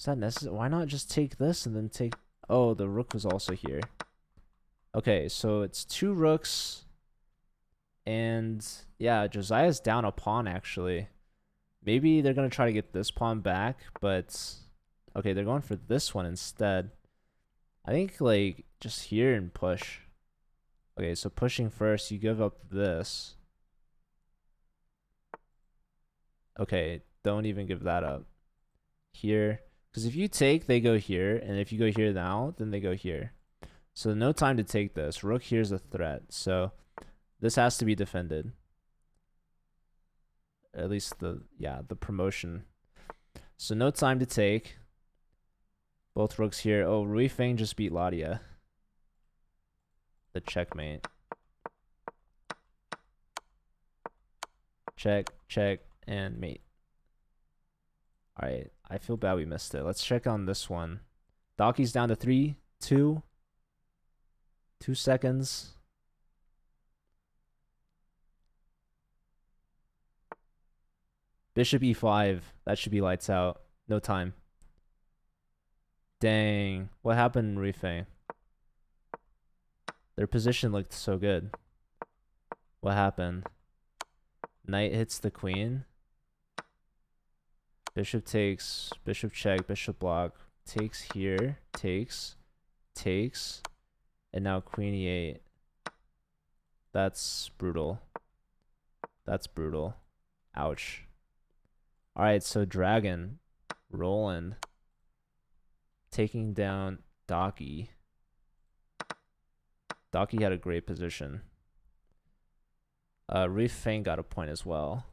that necessary? Why not just take this and then take... Oh, the rook was also here. Okay, so it's 2 rooks And yeah, Josiah's down a pawn actually. Maybe they're gonna try to get this pawn back, but okay, they're going for this one instead. I think like just here and push. Okay, so pushing first, you give up this. Okay, don't even give that up. Here, because if you take, they go here, and if you go here now, then they go here. So no time to take this. Rook here is a threat, so this has to be defended. At least the promotion. So no time to take. Both rooks here. Oh, Rui Feng just beat Ladia. The checkmate. Check, check, and mate. Alright, I feel bad we missed it. Let's check on this one. Daki's down to 3, 2. 2 seconds. Bishop e5. That should be lights out. No time. Dang. What happened, Rui Feng? Their position looked so good. What happened? Knight hits the queen. Bishop takes. Bishop check. Bishop block. Takes here. Takes. Takes. And now queen e8. That's brutal. That's brutal. Ouch. Alright, so Dragon. Roland. Taking down Daki. Daki had a great position. Rui Feng got a point as well.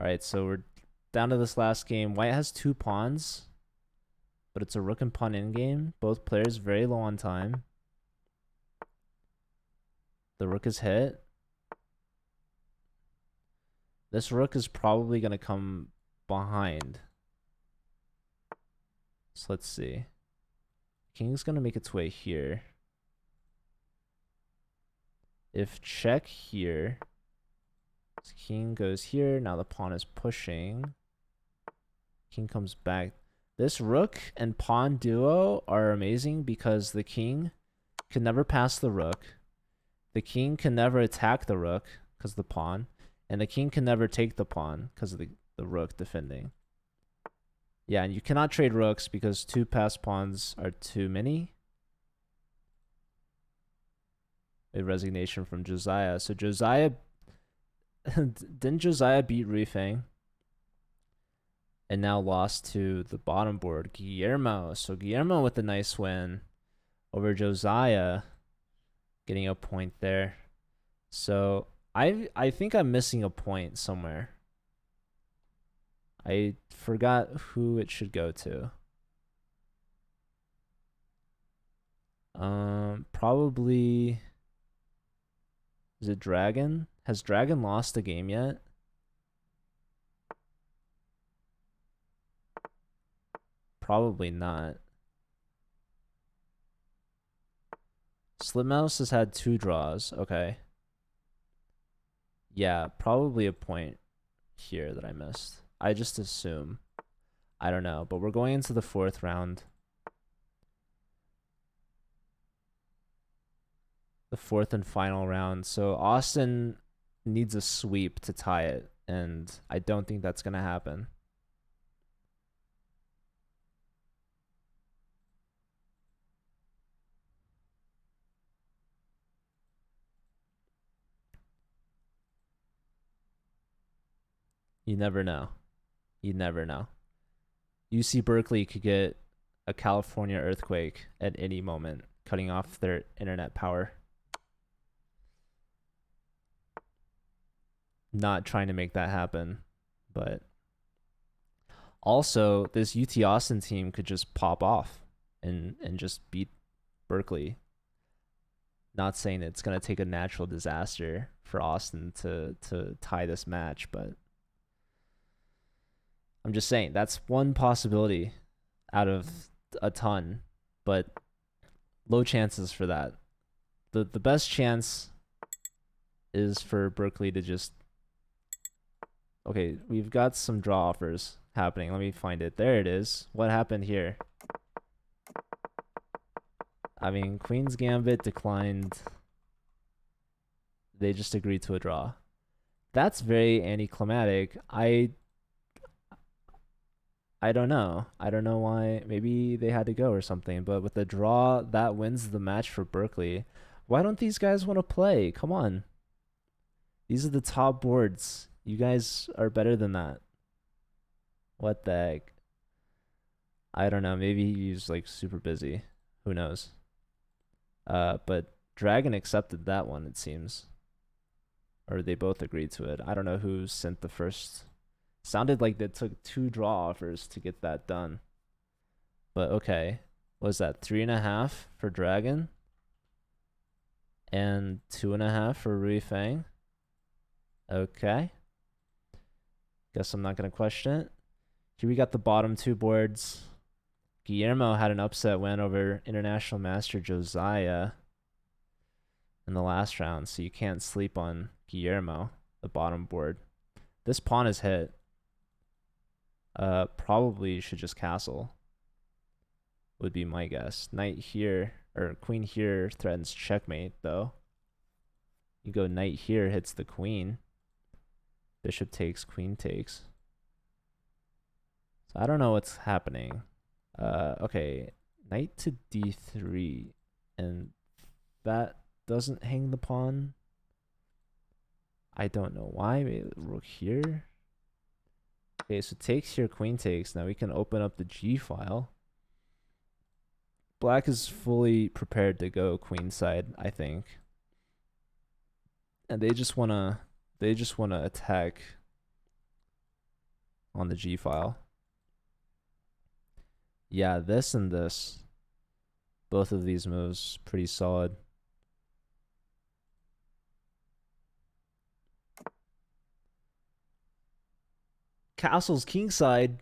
Alright, so we're down to this last game. White has 2 pawns, but it's a rook and pawn in game. Both players very low on time. The rook is hit. This rook is probably going to come behind. So let's see. King's going to make its way here. If check here, king goes here. Now the pawn is pushing. King comes back. This rook and pawn duo are amazing because the king can never pass the rook. The king can never attack the rook because the pawn. And the king can never take the pawn because of the rook defending. Yeah, and you cannot trade rooks because 2 passed pawns are too many. A resignation from Josiah. So Josiah... Didn't Josiah beat Rui Feng? And now lost to the bottom board, Guillermo. So Guillermo with a nice win over Josiah. Getting a point there. So... I think I'm missing a point somewhere. I forgot who it should go to. Probably... Is it Dragon? Has Dragon lost a game yet? Probably not. Slipmouse has had 2 draws. Okay. Yeah, probably a point here that I missed. I just assume. I don't know, but we're going into the 4th round. The 4th and final round. So Austin needs a sweep to tie it, and I don't think that's going to happen. You never know. You never know. UC Berkeley could get a California earthquake at any moment, cutting off their internet power. Not trying to make that happen, but also this UT Austin team could just pop off and just beat Berkeley. Not saying it's going to take a natural disaster for Austin to tie this match, but I'm just saying that's one possibility out of a ton, but low chances for that. The best chance is for Berkeley to just Okay, we've got some draw offers happening. Let me find it. There it is. What happened here? I mean, Queen's Gambit declined. They just agreed to a draw. That's very anticlimactic. I don't know. I don't know why. Maybe they had to go or something. But with the draw, that wins the match for Berkeley. Why don't these guys want to play? Come on. These are the top boards. You guys are better than that. What the heck? I don't know. Maybe he's like super busy. Who knows? But Dragon accepted that one, it seems. Or they both agreed to it. I don't know who sent the first. Sounded like they took 2 draw offers to get that done. But okay. What was that? 3.5 for Dragon? And 2.5 for Rui Fang? Okay. Guess I'm not going to question it. Here we got the bottom 2 boards. Guillermo had an upset win over International Master Josiah in the last round, so you can't sleep on Guillermo, the bottom board. This pawn is hit. Probably should just castle, would be my guess. Knight here, or queen here threatens checkmate, though. You go knight here, hits the queen. Bishop takes, queen takes. So I don't know what's happening. Okay, knight to d3, and that doesn't hang the pawn. I don't know why. Maybe rook here. Okay, so takes here, queen takes. Now we can open up the g file. Black is fully prepared to go queenside, I think. And they just wanna attack on the g file. Yeah, this and this. Both of these moves pretty solid. Castle's kingside.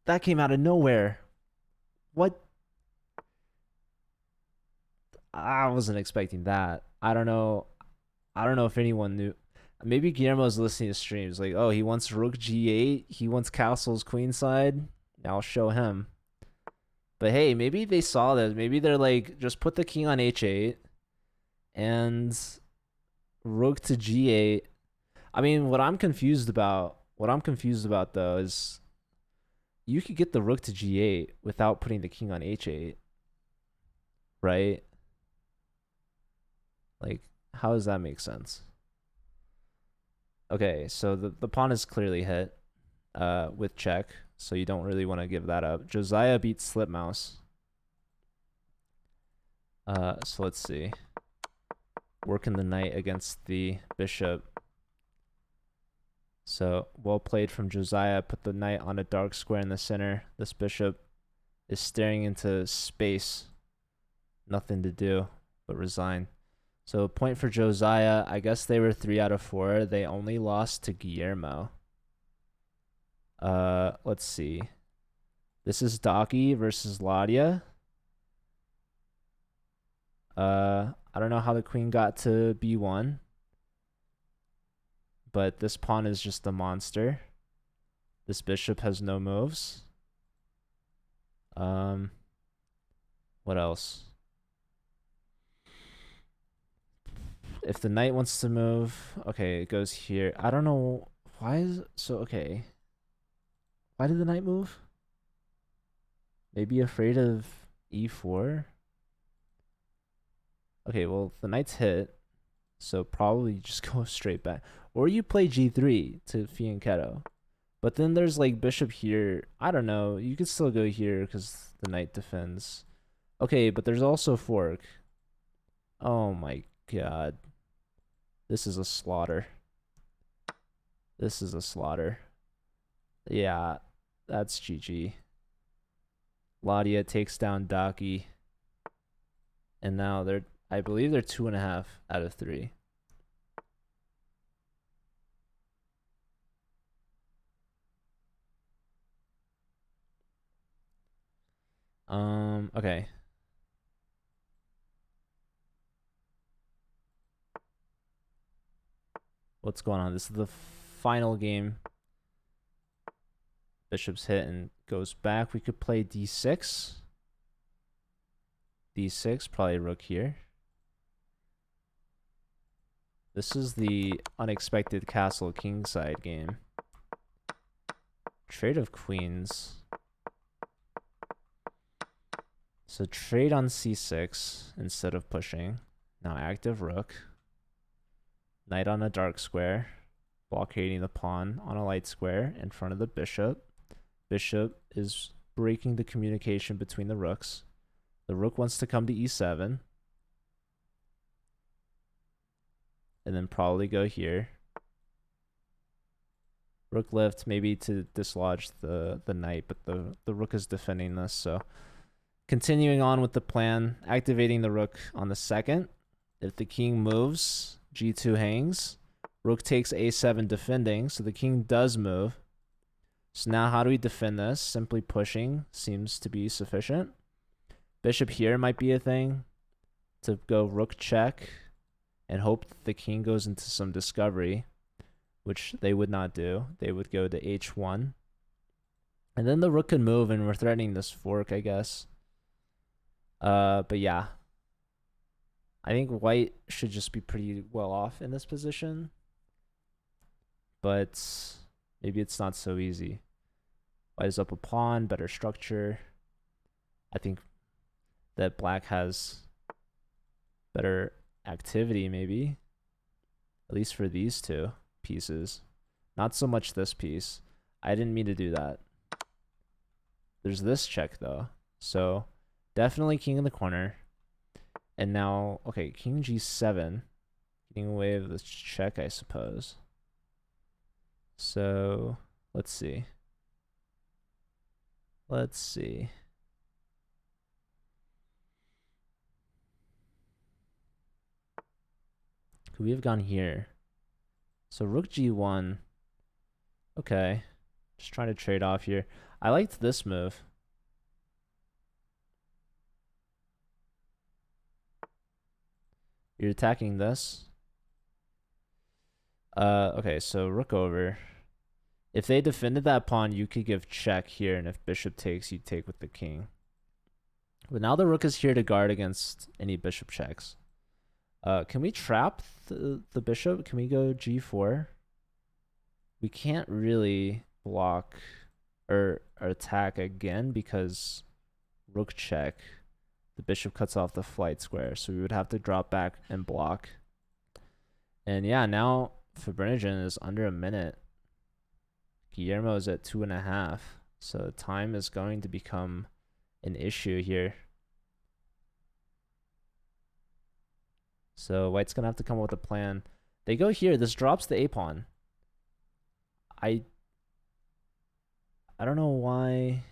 That came out of nowhere. What? I wasn't expecting that. I don't know if anyone knew. Maybe Guillermo's listening to streams like, oh, he wants rook g8. He wants castle's queenside. I'll show him. But hey, maybe they saw this. Maybe they're like, just put the king on h8 and rook to g8. I mean, what I'm confused about though is you could get the rook to g8 without putting the king on h8, right? Like, how does that make sense? Okay, so the pawn is clearly hit with check, so you don't really want to give that up. Josiah beats Slipmouse. So let's see. Working the knight against the bishop. So well played from Josiah. Put the knight on a dark square in the center. This bishop is staring into space. Nothing to do but resign. So point for Josiah. I guess they were 3 out of 4. They only lost to Guillermo. Let's see. This is Daki versus Ladia. I don't know how the queen got to b1. But this pawn is just a monster. This bishop has no moves. What else? If the knight wants to move, okay, it goes here. I don't know why is so okay. Why did the knight move? Maybe afraid of e4. Okay, well the knight's hit, so probably just go straight back, or you play g3 to fianchetto. But then there's like bishop here. I don't know. You could still go here because the knight defends. Okay, but there's also fork. Oh my god. This is a slaughter. This is a slaughter. Yeah, that's GG. Ladia takes down Daki. And now I believe they're 2.5 out of 3. Okay. What's going on? This is the final game. Bishop's hit and goes back. We could play d6. d6, probably rook here. This is the unexpected castle kingside game. Trade of queens. So trade on c6 instead of pushing. Now active rook. Knight on a dark square. Blockading the pawn on a light square in front of the bishop. Bishop is breaking the communication between the rooks. The rook wants to come to e7. And then probably go here. Rook lift, maybe to dislodge the knight, but the rook is defending this, so continuing on with the plan, activating the rook on the second. If the king moves, g2 hangs. Rook takes a7 defending, so the king does move. So now how do we defend this? Simply pushing seems to be sufficient. Bishop here might be a thing to go rook check and hope that the king goes into some discovery, which they would not do. They would go to h1. And then the rook could move, and we're threatening this fork, I guess. But yeah. I think white should just be pretty well off in this position. But maybe it's not so easy. White is up a pawn, better structure. I think that black has better activity, maybe. At least for these two pieces. Not so much this piece. I didn't mean to do that. There's this check, though. So definitely king in the corner. And now, okay, king g7. Getting away with this check, I suppose. So, let's see. Let's see. Could we have gone here? So rook g1. Okay. Just trying to trade off here. I liked this move. You're attacking this. Okay, so rook over. If they defended that pawn, you could give check here, and if bishop takes, you take with the king. But now the rook is here to guard against any bishop checks. Can we trap the bishop? Can we go g4? We can't really block or attack again because rook check. The bishop cuts off the flight square, so we would have to drop back and block. And yeah, now Fibrenagin is under a minute. Guillermo is at 2.5, so time is going to become an issue here. So white's gonna have to come up with a plan. They go here. This drops the a pawn. I don't know why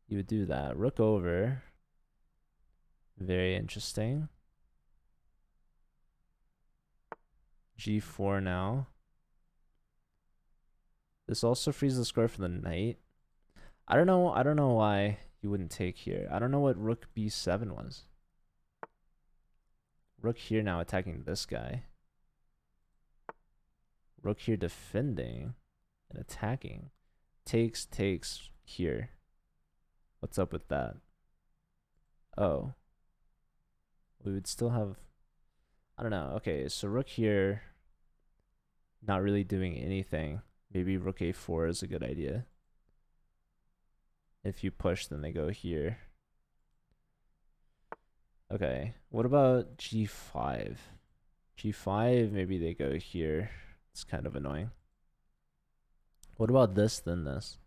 you would do that. Rook over. Very interesting. g4 now. This also frees the square for the knight. I don't know why you wouldn't take here. I don't know what rook b7 was. Rook here now attacking this guy. Rook here defending and attacking. Takes here. What's up with that? Oh. We would still have... I don't know. Okay, so rook here. Not really doing anything. Maybe rook a4 is a good idea. If you push, then they go here. Okay, what about g5? g5, maybe they go here. It's kind of annoying. What about this, then this?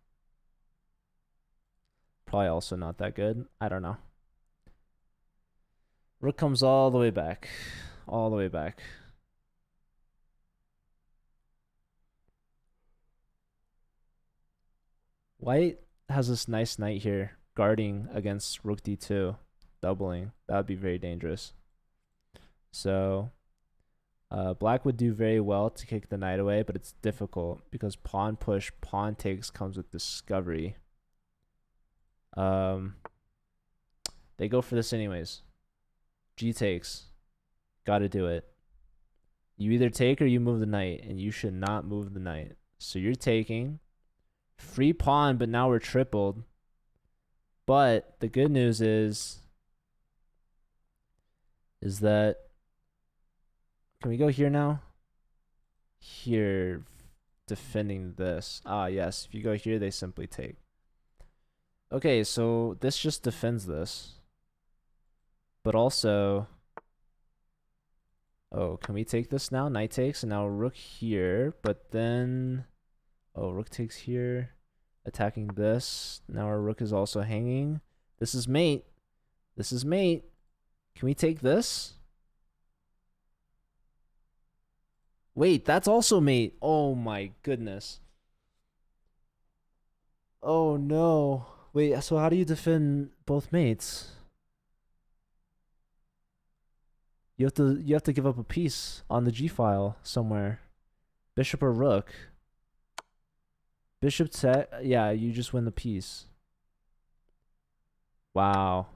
Probably also not that good. I don't know. Rook comes all the way back. All the way back. White has this nice knight here, guarding against rook d2, doubling. That would be very dangerous. So, black would do very well to kick the knight away, but it's difficult because pawn push, pawn takes comes with discovery. They go for this anyways. G takes. Gotta do it. You either take or you move the knight, and you should not move the knight. So you're taking. Free pawn, but now we're tripled. But the good news is that, can we go here now? Here, defending this. Ah, yes. If you go here, they simply take. Okay, so this just defends this. But also, oh, can we take this now? Knight takes, and now rook here. But then, oh, rook takes here. Attacking this. Now our rook is also hanging. This is mate. This is mate. Can we take this? Wait, that's also mate. Oh my goodness. Oh no. Wait, so how do you defend both mates? You have to give up a piece on the G file somewhere. Bishop or rook. Bishop set. Yeah, you just win the piece. Wow.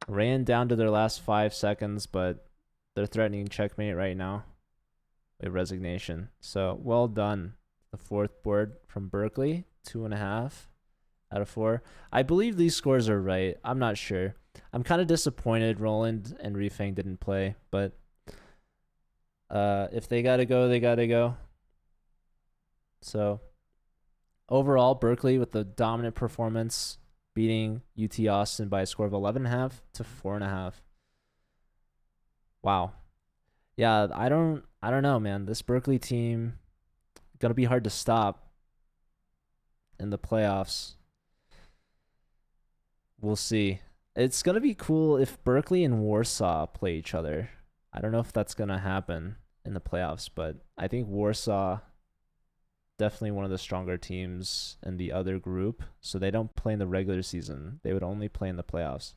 Ran down to their last 5 seconds, but they're threatening checkmate right now. A resignation. So well done. The 4th board from Berkeley, 2.5 out of 4. I believe these scores are right. I'm not sure. I'm kind of disappointed Roland and Rifeng didn't play, but if they gotta go, they gotta go. So overall, Berkeley with the dominant performance, beating UT Austin by a score of 11.5 to 4.5. Wow. Yeah, I don't know, man. This Berkeley team gonna be hard to stop in the playoffs. We'll see. It's gonna be cool if Berkeley and Warsaw play each other. I don't know if that's gonna happen in the playoffs, but I think Warsaw definitely one of the stronger teams in the other group. So they don't play in the regular season. They would only play in the playoffs.